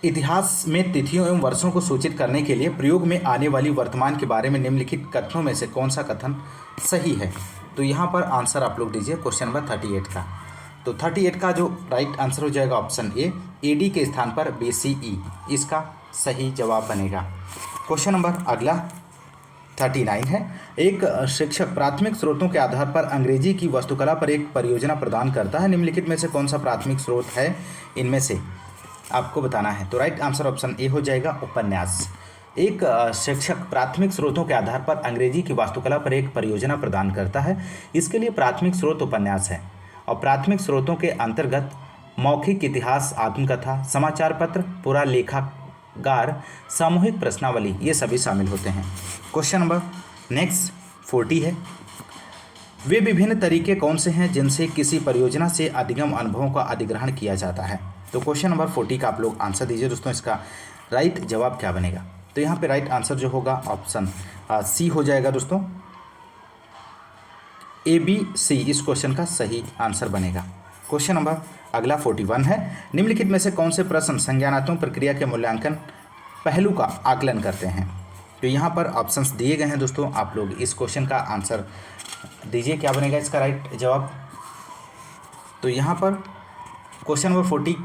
[SPEAKER 1] इतिहास में तिथियों एवं वर्षों को सूचित करने के लिए प्रयोग में आने वाली वर्तमान के बारे में निम्नलिखित कथनों में से कौन सा कथन सही है। तो यहाँ पर आंसर आप लोग दीजिए क्वेश्चन नंबर 38 का। तो 38 का जो राइट आंसर हो जाएगा ऑप्शन ए, AD के स्थान पर BCE इसका सही जवाब बनेगा। क्वेश्चन नंबर अगला 39 है, एक शिक्षक प्राथमिक स्रोतों के आधार पर अंग्रेजी की वास्तुकला पर एक परियोजना प्रदान करता है। निम्नलिखित में से कौन सा प्राथमिक स्रोत है इनमें से, आपको बताना है। तो राइट आंसर ऑप्शन ए हो जाएगा उपन्यास। एक शिक्षक प्राथमिक स्रोतों के आधार पर अंग्रेजी की वास्तुकला पर एक परियोजना प्रदान करता है। इसके लिए प्राथमिक स्रोत उपन्यास है और प्राथमिक स्रोतों के अंतर्गत मौखिक इतिहास, आत्मकथा, समाचार पत्र, पूरा लेखागार, सामूहिक प्रश्नावली, ये सभी शामिल होते हैं। क्वेश्चन नंबर नेक्स्ट 40 है, वे विभिन्न तरीके कौन से हैं जिनसे किसी परियोजना से अधिगम अनुभवों का अधिग्रहण किया जाता है। तो क्वेश्चन नंबर 40 का आप लोग आंसर दीजिए दोस्तों। इसका राइट जवाब क्या बनेगा? तो यहाँ पे राइट आंसर जो होगा ऑप्शन सी हो जाएगा दोस्तों। ABC इस क्वेश्चन का सही आंसर बनेगा। क्वेश्चन नंबर अगला 41 है, निम्नलिखित में से कौन से प्रश्न संज्ञानात्मक प्रक्रिया के मूल्यांकन पहलू का आकलन करते हैं। तो यहाँ पर ऑप्शंस दिए गए हैं दोस्तों, आप लोग इस क्वेश्चन का आंसर दीजिए, क्या बनेगा इसका राइट जवाब। तो यहाँ पर क्वेश्चन नंबर 40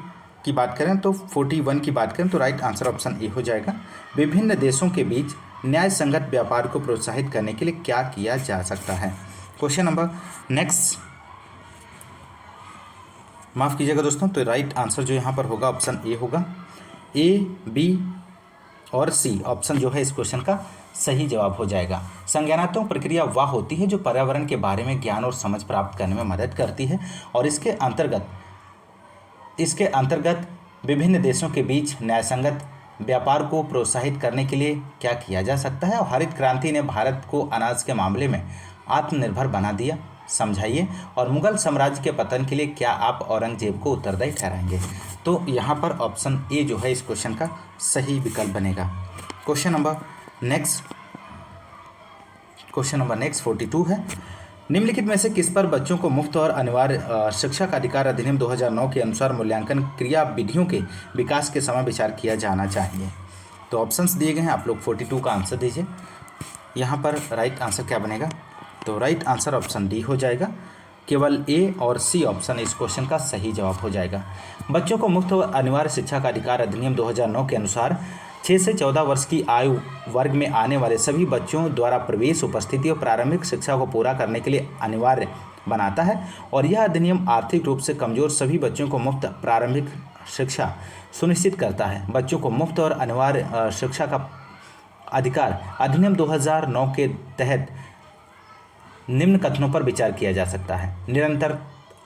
[SPEAKER 1] की बात करें तो 41 की बात करें तो राइट आंसर ऑप्शन ए हो जाएगा। विभिन्न देशों के बीच न्याय संगत व्यापार को प्रोत्साहित करने के लिए क्या किया जा सकता है। क्वेश्चन नंबर नेक्स्ट, माफ़ कीजिएगा दोस्तों, तो राइट आंसर जो यहाँ पर होगा ऑप्शन ए होगा। A, B और C ऑप्शन जो है इस क्वेश्चन का सही जवाब हो जाएगा। संज्ञानात्मक प्रक्रिया वह होती है जो पर्यावरण के बारे में ज्ञान और समझ प्राप्त करने में मदद करती है और इसके अंतर्गत विभिन्न देशों के बीच न्यायसंगत व्यापार को प्रोत्साहित करने के लिए क्या किया जा सकता है। और हरित क्रांति ने भारत को अनाज के मामले में आत्मनिर्भर बना दिया, समझाइए। और मुगल साम्राज्य के पतन के लिए क्या आप औरंगजेब को उत्तरदायी ठहराएंगे। तो यहाँ पर ऑप्शन ए जो है इस क्वेश्चन का सही विकल्प बनेगा। क्वेश्चन नंबर नेक्स्ट 42 है, निम्नलिखित में से किस पर बच्चों को मुफ्त और अनिवार्य शिक्षा का अधिकार अधिनियम 2009 के अनुसार मूल्यांकन क्रिया विधियों के विकास के समय विचार किया जाना चाहिए। तो ऑप्शंस दिए गए हैं, आप लोग 42 का आंसर दीजिए। यहाँ पर राइट आंसर क्या बनेगा? तो राइट आंसर ऑप्शन डी हो जाएगा। केवल ए और सी ऑप्शन इस क्वेश्चन का सही जवाब हो जाएगा। बच्चों को मुफ्त और अनिवार्य शिक्षा का अधिकार अधिनियम 2009 के अनुसार 6 से 14 वर्ष की आयु वर्ग में आने वाले सभी बच्चों द्वारा प्रवेश, उपस्थिति और प्रारंभिक शिक्षा को पूरा करने के लिए अनिवार्य बनाता है। और यह अधिनियम आर्थिक रूप से कमजोर सभी बच्चों को मुफ्त प्रारंभिक शिक्षा सुनिश्चित करता है। बच्चों को मुफ्त और अनिवार्य शिक्षा का अधिकार अधिनियम 2009 के तहत निम्न कथनों पर विचार किया जा सकता है। निरंतर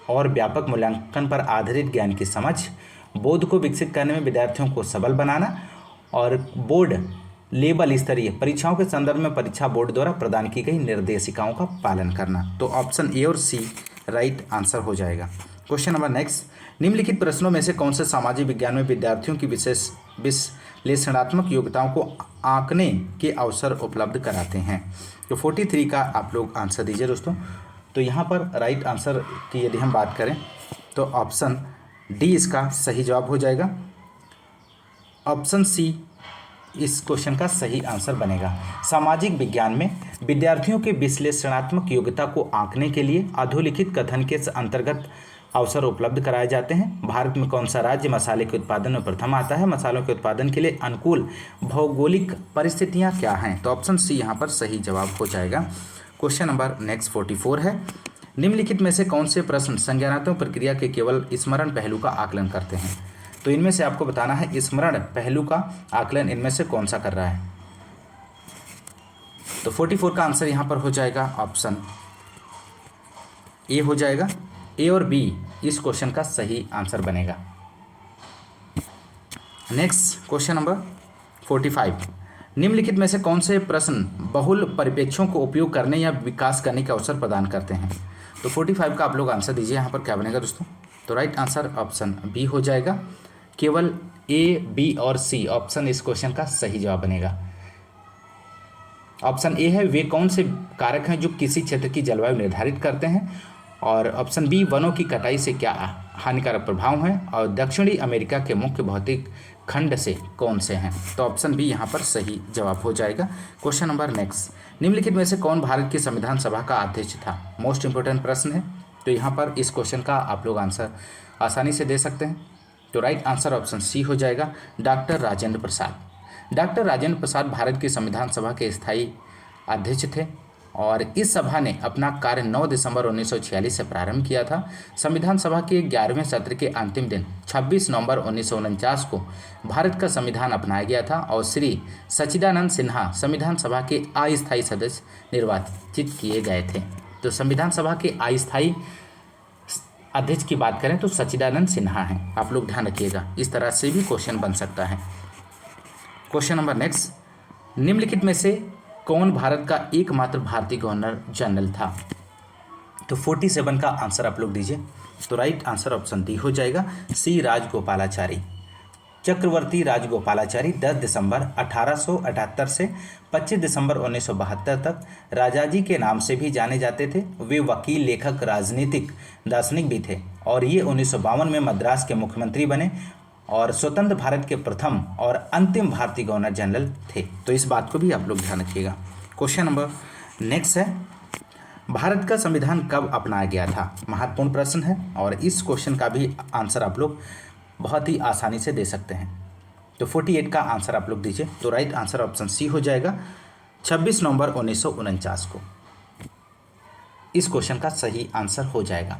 [SPEAKER 1] और व्यापक मूल्यांकन पर आधारित ज्ञान की समझ, बोध को विकसित करने में विद्यार्थियों को सबल बनाना और बोर्ड लेवल स्तरीय परीक्षाओं के संदर्भ में परीक्षा बोर्ड द्वारा प्रदान की गई निर्देशिकाओं का पालन करना। तो ऑप्शन ए और सी राइट आंसर हो जाएगा। क्वेश्चन नंबर नेक्स्ट, निम्नलिखित प्रश्नों में से कौन से सामाजिक विज्ञान में विद्यार्थियों की विश्लेषणात्मक योग्यताओं को आंकने के अवसर उपलब्ध कराते हैं। तो 43 का आप लोग आंसर दीजिए दोस्तों। तो यहाँ पर राइट आंसर की यदि हम बात करें तो ऑप्शन डी इसका सही जवाब हो जाएगा। ऑप्शन सी इस क्वेश्चन का सही आंसर बनेगा। सामाजिक विज्ञान में विद्यार्थियों के विश्लेषणात्मक योग्यता को आंकने के लिए अधोलिखित कथन के अंतर्गत अवसर उपलब्ध कराए जाते हैं। भारत में कौन सा राज्य मसाले के उत्पादन में प्रथम आता है? मसालों के उत्पादन के लिए अनुकूल भौगोलिक परिस्थितियां क्या हैं? तो ऑप्शन सी यहाँ पर सही जवाब हो जाएगा। क्वेश्चन नंबर नेक्स्ट 44 है, निम्नलिखित में से कौन से प्रश्न संज्ञानात्मक प्रक्रिया के केवल स्मरण पहलू का आकलन करते हैं। तो इनमें से आपको बताना है स्मरण पहलू का आकलन इनमें से कौन सा कर रहा है। तो 44 का आंसर यहाँ पर हो जाएगा ऑप्शन ए हो जाएगा। ए और बी इस क्वेश्चन का सही आंसर बनेगा। नेक्स्ट क्वेश्चन नंबर 45, निम्नलिखित में से कौन से प्रश्न बहुल परिप्रेक्ष्यों को उपयोग करने या विकास करने का अवसर प्रदान करते हैं। तो 45 का आप लोग आंसर दीजिए। यहाँ पर क्या बनेगा दोस्तों? तो राइट आंसर ऑप्शन बी हो जाएगा। केवल ए, बी और सी ऑप्शन इस क्वेश्चन का सही जवाब बनेगा। ऑप्शन ए है वे कौन से कारक हैं जो किसी क्षेत्र की जलवायु निर्धारित करते हैं। और ऑप्शन बी वनों की कटाई से क्या हानिकारक प्रभाव हैं। और दक्षिणी अमेरिका के मुख्य भौतिक खंड से कौन से हैं। तो ऑप्शन बी यहाँ पर सही जवाब हो जाएगा। क्वेश्चन नंबर नेक्स्ट, निम्नलिखित में से कौन भारत की संविधान सभा का अध्यक्ष था। मोस्ट इंपोर्टेंट प्रश्न है। तो यहाँ पर इस क्वेश्चन का आप लोग आंसर आसानी से दे सकते हैं। तो राइट आंसर ऑप्शन सी हो जाएगा, डॉक्टर राजेंद्र प्रसाद। डॉक्टर राजेंद्र प्रसाद भारत की संविधान सभा के स्थायी अध्यक्ष थे और इस सभा ने अपना कार्य 9 दिसंबर 1946 से प्रारंभ किया था। संविधान सभा के 11वें सत्र के अंतिम दिन 26 नवंबर 1949 को भारत का संविधान अपनाया गया था और श्री सच्चिदानंद सिन्हा संविधान सभा के अस्थायी सदस्य निर्वाचित किए गए थे। तो संविधान सभा के अस्थायी अध्यक्ष की बात करें तो सच्चिदानंद सिन्हा हैं, आप लोग ध्यान रखिएगा। इस तरह से भी क्वेश्चन बन सकता है। क्वेश्चन नंबर नेक्स्ट, निम्नलिखित में से कौन भारत का एकमात्र भारतीय गवर्नर जनरल था? तो 47 का आंसर आप लोग दीजिए। तो राइट आंसर ऑप्शन डी हो जाएगा, सी राजगोपालाचारी। चक्रवर्ती राजगोपालाचारी 10 दिसंबर 1878 से 25 दिसंबर 1972 तक राजाजी के नाम से भी जाने जाते थे। वे वकील, लेखक, राजनीतिक दार्शनिक भी थे और ये 1952 में मद्रास के मुख्यमंत्री बने और स्वतंत्र भारत के प्रथम और अंतिम भारतीय गवर्नर जनरल थे। तो इस बात को भी आप लोग ध्यान रखिएगा। क्वेश्चन नंबर नेक्स्ट है, भारत का संविधान कब अपनाया गया था? महत्वपूर्ण प्रश्न है और इस क्वेश्चन का भी आंसर आप लोग बहुत ही आसानी से दे सकते हैं। तो 48 का आंसर आप लोग दीजिए। तो राइट आंसर ऑप्शन सी हो जाएगा, 26 नवंबर 1949 को। इस क्वेश्चन का सही आंसर हो जाएगा।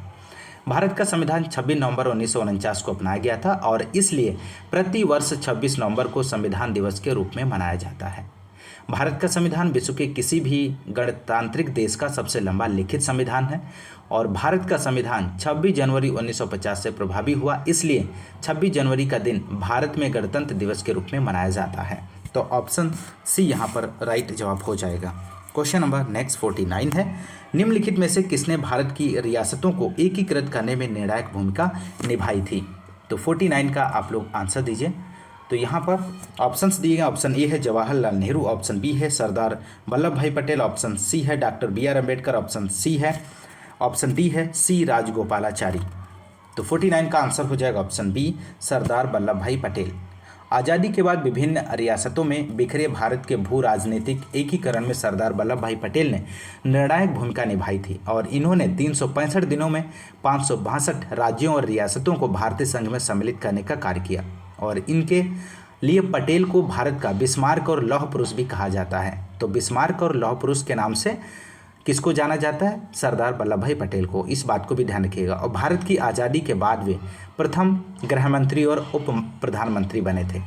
[SPEAKER 1] भारत का संविधान 26 नवंबर 1949 को अपनाया गया था और इसलिए प्रति वर्ष 26 नवंबर को संविधान दिवस के रूप में मनाया जाता है। भारत का संविधान विश्व के किसी भी गणतांत्रिक देश का सबसे लंबा लिखित संविधान है और भारत का संविधान 26 जनवरी 1950 से प्रभावी हुआ, इसलिए 26 जनवरी का दिन भारत में गणतंत्र दिवस के रूप में मनाया जाता है। तो ऑप्शन सी यहाँ पर राइट जवाब हो जाएगा। क्वेश्चन नंबर नेक्स्ट 49 है, निम्नलिखित में से किसने भारत की रियासतों को एकीकृत करने में निर्णायक भूमिका निभाई थी? तो 49 का आप लोग आंसर दीजिए। तो यहाँ पर ऑप्शंस दिए गए, ऑप्शन ए है जवाहरलाल नेहरू, ऑप्शन बी है सरदार वल्लभ भाई पटेल, ऑप्शन सी है doctor BR Ambedkar, option D है सी राजगोपालाचारी। तो 49 का आंसर हो जाएगा ऑप्शन बी, सरदार वल्लभ भाई पटेल। आज़ादी के बाद विभिन्न रियासतों में बिखरे भारत के भू राजनीतिक एकीकरण में सरदार वल्लभ भाई पटेल ने निर्णायक भूमिका निभाई थी और इन्होंने 365 दिनों में 562 राज्यों और रियासतों को भारतीय संघ में सम्मिलित करने का कार्य किया और इनके लिए पटेल को भारत का बिस्मार्क और लौह पुरुष भी कहा जाता है। तो बिस्मार्क और लौह पुरुष के नाम से किसको जाना जाता है? सरदार वल्लभ भाई पटेल को। इस बात को भी ध्यान रखिएगा। और भारत की आज़ादी के बाद वे प्रथम गृह मंत्री और उप प्रधानमंत्री बने थे।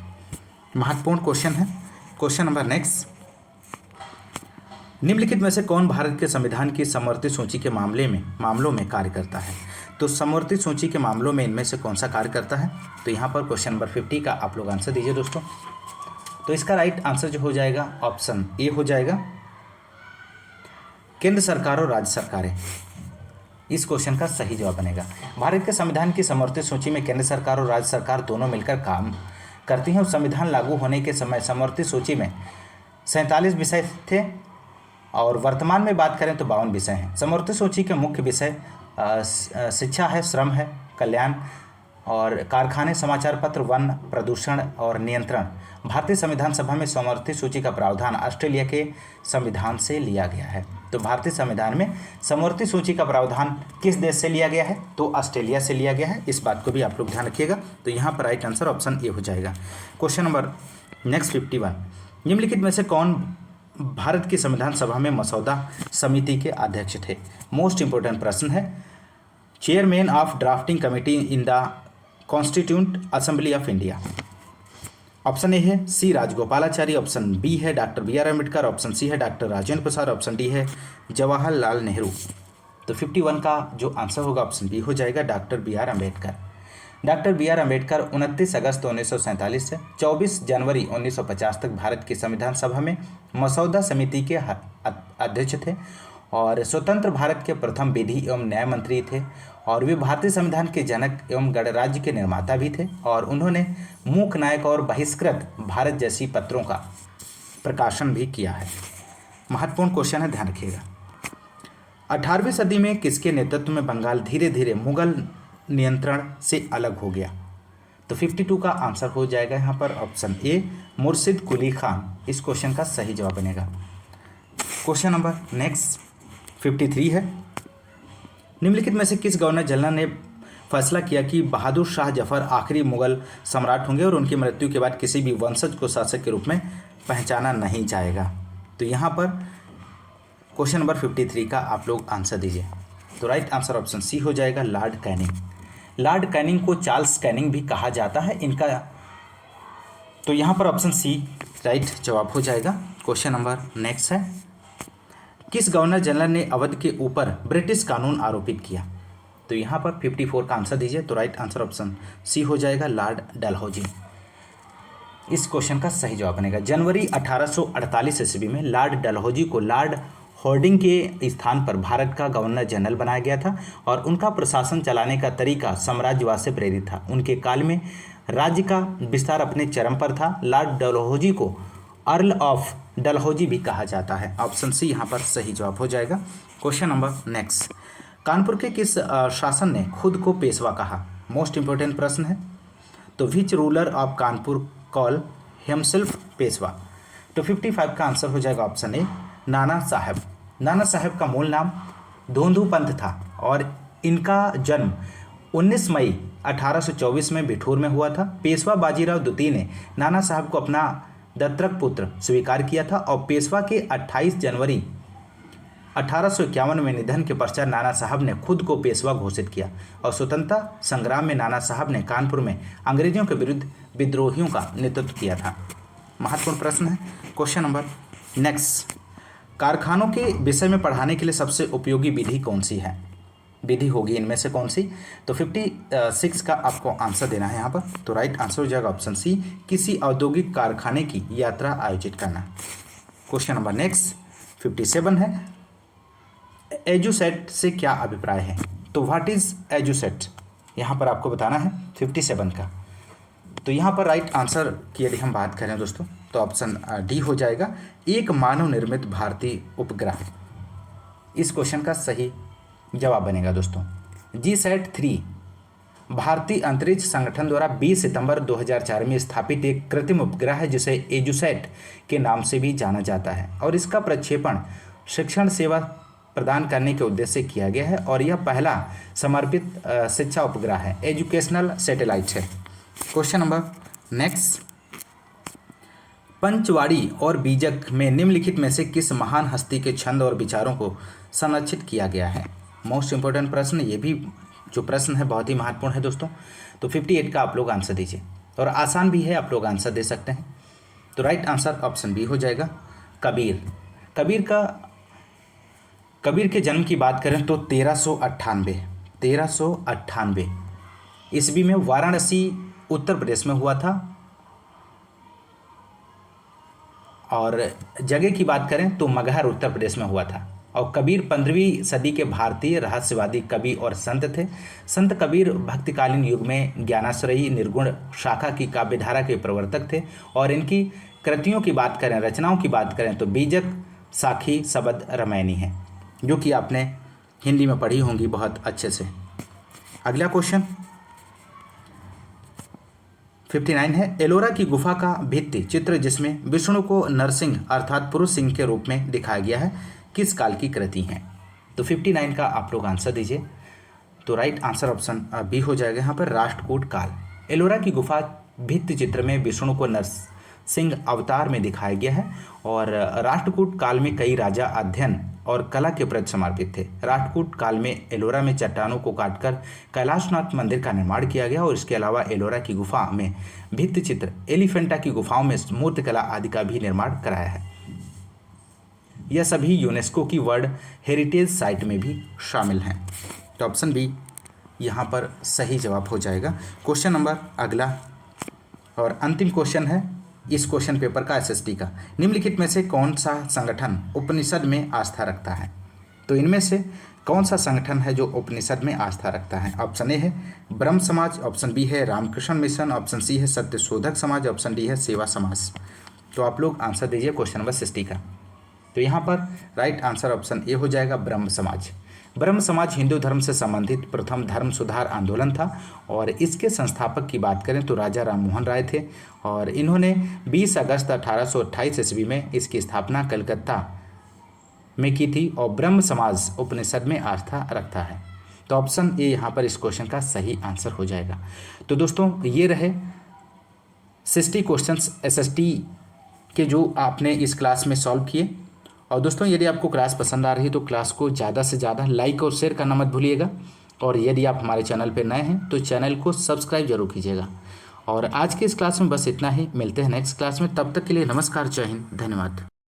[SPEAKER 1] महत्वपूर्ण क्वेश्चन है। क्वेश्चन नंबर नेक्स्ट, निम्नलिखित में से कौन भारत के संविधान की समवर्ती सूची के मामलों में कार्य करता है? तो समवर्ती सूची के मामलों में इनमें से कौन सा कार्य करता है? तो यहाँ पर क्वेश्चन नंबर 50 का आप लोग आंसर दीजिए दोस्तों। तो इसका राइट आंसर जो हो जाएगा ऑप्शन ए हो जाएगा, केंद्र सरकार और राज्य सरकारें। इस क्वेश्चन का सही जवाब बनेगा। भारत के संविधान की समवर्ती सूची में केंद्र सरकार और राज्य सरकार दोनों मिलकर काम करती हैं और संविधान लागू होने के समय समवर्ती सूची में 47 विषय थे और वर्तमान में बात करें तो 52 विषय हैं। समवर्ती सूची के मुख्य विषय शिक्षा है, श्रम है, कल्याण और कारखाने, समाचार पत्र, वन, प्रदूषण और नियंत्रण। भारतीय संविधान सभा में समवर्ती सूची का प्रावधान ऑस्ट्रेलिया के संविधान से लिया गया है। तो भारतीय संविधान में समवर्ती सूची का प्रावधान किस देश से लिया गया है? तो ऑस्ट्रेलिया से लिया गया है। इस बात को भी आप लोग ध्यान रखिएगा। तो यहाँ पर राइट आंसर ऑप्शन ए हो जाएगा। क्वेश्चन नंबर नेक्स्ट 51, निम्नलिखित में से कौन भारत की संविधान सभा में मसौदा समिति के अध्यक्ष थे? मोस्ट इंपोर्टेंट प्रश्न है। Chairman of drafting committee in the constituent assembly of India. Option A है सी राजगोपालाचारी, ऑप्शन बी है doctor BR Ambedkar, option C है doctor Rajendra Prasad, option D है जवाहरलाल नेहरू। तो 51 का जो आंसर होगा ऑप्शन बी हो जाएगा, doctor BR Ambedkar. Doctor BR Ambedkar 29 अगस्त 1947 से 24 जनवरी 1950 तक भारत की संविधान सभा में मसौदा समिति के अध्यक्ष थे और स्वतंत्र भारत के प्रथम विधि एवं न्याय मंत्री थे और वे भारतीय संविधान के जनक एवं गणराज्य के निर्माता भी थे और उन्होंने मूक नायक और बहिष्कृत भारत जैसी पत्रों का प्रकाशन भी किया है। महत्वपूर्ण क्वेश्चन है, ध्यान रखिएगा। 18वीं सदी में किसके नेतृत्व में बंगाल धीरे धीरे मुगल नियंत्रण से अलग हो गया? तो 52 का आंसर हो जाएगा यहाँ पर ऑप्शन ए, मुर्शिद कुली खान। इस क्वेश्चन का सही जवाब बनेगा। क्वेश्चन नंबर नेक्स्ट 53 है, निम्नलिखित में से किस गवर्नर जनरल ने फैसला किया कि बहादुर शाह जफर आखिरी मुगल सम्राट होंगे और उनकी मृत्यु के बाद किसी भी वंशज को शासक के रूप में पहचाना नहीं जाएगा? तो यहाँ पर क्वेश्चन नंबर 53 का आप लोग आंसर दीजिए। तो राइट आंसर ऑप्शन सी हो जाएगा, लॉर्ड कैनिंग। लॉर्ड कैनिंग को चार्ल्स कैनिंग भी कहा जाता है इनका, तो यहाँ पर ऑप्शन सी राइट जवाब हो जाएगा। क्वेश्चन नंबर नेक्स्ट है, किस गवर्नर जनरल ने अवध के ऊपर ब्रिटिश कानून आरोपित किया? तो यहाँ पर 54 का आंसर दीजिए। तो राइट आंसर ऑप्शन सी हो जाएगा, लॉर्ड डलहौजी। इस क्वेश्चन का सही जवाब बनेगा। जनवरी 1848 ईस्वी में लॉर्ड डलहौजी को लॉर्ड हॉर्डिंग के स्थान पर भारत का गवर्नर जनरल बनाया गया था और उनका प्रशासन चलाने का तरीका साम्राज्यवाद से प्रेरित था। उनके काल में राज्य का विस्तार अपने चरम पर था। लॉर्ड डलहौजी को अर्ल ऑफ डलहौजी भी कहा जाता है। ऑप्शन सी यहाँ पर सही जवाब हो जाएगा। क्वेश्चन नंबर नेक्स्ट, कानपुर के किस शासन ने खुद को पेशवा कहा? मोस्ट इंपोर्टेंट प्रश्न है। तो which ruler of Kanpur call himself Peshwa? तो 55 का आंसर हो जाएगा ऑप्शन ए, नाना साहब। नाना साहब का मूल नाम धोंधू पंत था और इनका जन्म 19 मई 1824 में बिठूर में हुआ था। पेशवा बाजीराव द्वितीय ने नाना साहब को अपना दत्तक पुत्र स्वीकार किया था और पेशवा के 28 जनवरी 1851 में निधन के पश्चात नाना साहब ने खुद को पेशवा घोषित किया और स्वतंत्रता संग्राम में नाना साहब ने कानपुर में अंग्रेजों के विरुद्ध विद्रोहियों का नेतृत्व किया था। महत्वपूर्ण प्रश्न है। क्वेश्चन नंबर नेक्स्ट, कारखानों के विषय में पढ़ाने के लिए सबसे उपयोगी विधि कौन सी है? विधि होगी इनमें से कौन सी? तो 56 का आपको आंसर देना है यहाँ पर। तो राइट आंसर हो जाएगा ऑप्शन सी, किसी औद्योगिक कारखाने की यात्रा आयोजित करना। क्वेश्चन नंबर नेक्स्ट 57 है, एजुसेट से क्या अभिप्राय है? तो व्हाट इज एजुसेट, यहाँ पर आपको बताना है 57 का। तो यहाँ पर राइट आंसर की यदि हम बात करें दोस्तों तो ऑप्शन डी हो जाएगा, एक मानव निर्मित भारतीय उपग्रह। इस क्वेश्चन का सही जवाब बनेगा दोस्तों। GSAT-3 भारतीय अंतरिक्ष संगठन द्वारा 20 सितंबर 2004 में स्थापित एक कृत्रिम उपग्रह है जिसे एजुसेट के नाम से भी जाना जाता है और इसका प्रक्षेपण शिक्षण सेवा प्रदान करने के उद्देश्य से किया गया है और यह पहला समर्पित शिक्षा उपग्रह है, एजुकेशनल सैटेलाइट है। क्वेश्चन नंबर नेक्स्ट, पंचवाड़ी और बीजक में निम्नलिखित में से किस महान हस्ती के छंद और विचारों को संरक्षित किया गया है? मोस्ट इंपोर्टेंट प्रश्न, ये भी जो प्रश्न है बहुत ही महत्वपूर्ण है दोस्तों। तो 58 का आप लोग आंसर दीजिए और आसान भी है, आप लोग आंसर दे सकते हैं। तो राइट आंसर ऑप्शन बी हो जाएगा, कबीर। कबीर के जन्म की बात करें तो 1398 ईस्वी में वाराणसी उत्तर प्रदेश में हुआ था और जगह की बात करें तो मगहर उत्तर प्रदेश में हुआ था। और कबीर 15वीं सदी के भारतीय रहस्यवादी कवि और संत थे। संत कबीर भक्तिकालीन युग में ज्ञानाश्रयी निर्गुण शाखा की काव्यधारा के प्रवर्तक थे और इनकी कृतियों की बात करें, रचनाओं की बात करें तो बीजक, साखी, शबद, रामायणी है, जो कि आपने हिंदी में पढ़ी होंगी बहुत अच्छे से। अगला क्वेश्चन 59 है, एलोरा की गुफा का भित्ति चित्र जिसमें विष्णु को नरसिंह अर्थात पुरुष सिंह के रूप में दिखाया गया है, किस काल की कृति है? तो 59 का आप लोग आंसर दीजिए। तो राइट आंसर ऑप्शन बी हो जाएगा यहाँ पर, राष्ट्रकूट काल। एलोरा की गुफा भित्ति चित्र में विष्णु को नरसिंह अवतार में दिखाया गया है और राष्ट्रकूट काल में कई राजा अध्ययन और कला के प्रति समर्पित थे। राष्ट्रकूट काल में एलोरा में चट्टानों को काटकर कैलाशनाथ मंदिर का निर्माण किया गया और इसके अलावा एलोरा की गुफा में भित्ति चित्र, एलिफेंटा की गुफाओं में मूर्तिकला आदि का भी निर्माण कराया है। यह सभी यूनेस्को की वर्ल्ड हेरिटेज साइट में भी शामिल हैं। तो ऑप्शन बी यहाँ पर सही जवाब हो जाएगा। क्वेश्चन नंबर अगला और अंतिम क्वेश्चन है इस क्वेश्चन पेपर का SST का, निम्नलिखित में से कौन सा संगठन उपनिषद में आस्था रखता है? तो इनमें से कौन सा संगठन है जो उपनिषद में आस्था रखता है? ऑप्शन ए है ब्रह्म समाज, ऑप्शन बी है रामकृष्ण मिशन, ऑप्शन सी है सत्यशोधक समाज, ऑप्शन डी है सेवा समाज। तो आप लोग आंसर दीजिए क्वेश्चन नंबर 60 का। तो यहाँ पर राइट आंसर ऑप्शन ए हो जाएगा, ब्रह्म समाज। ब्रह्म समाज हिंदू धर्म से संबंधित प्रथम धर्म सुधार आंदोलन था और इसके संस्थापक की बात करें तो राजा राममोहन राय थे और इन्होंने 20 अगस्त 1828 ईस्वी में इसकी स्थापना कलकत्ता में की थी और ब्रह्म समाज उपनिषद में आस्था रखता है। तो ऑप्शन ए यहाँ पर इस क्वेश्चन का सही आंसर हो जाएगा। तो दोस्तों ये रहे 60 क्वेश्चंस SST के जो आपने इस क्लास में सॉल्व किए और दोस्तों यदि आपको क्लास पसंद आ रही है तो क्लास को ज़्यादा से ज़्यादा लाइक और शेयर करना मत भूलिएगा। और यदि आप हमारे चैनल पर नए हैं तो चैनल को सब्सक्राइब जरूर कीजिएगा। और आज के इस क्लास में बस इतना ही, मिलते हैं नेक्स्ट क्लास में। तब तक के लिए नमस्कार, जय हिंद, धन्यवाद।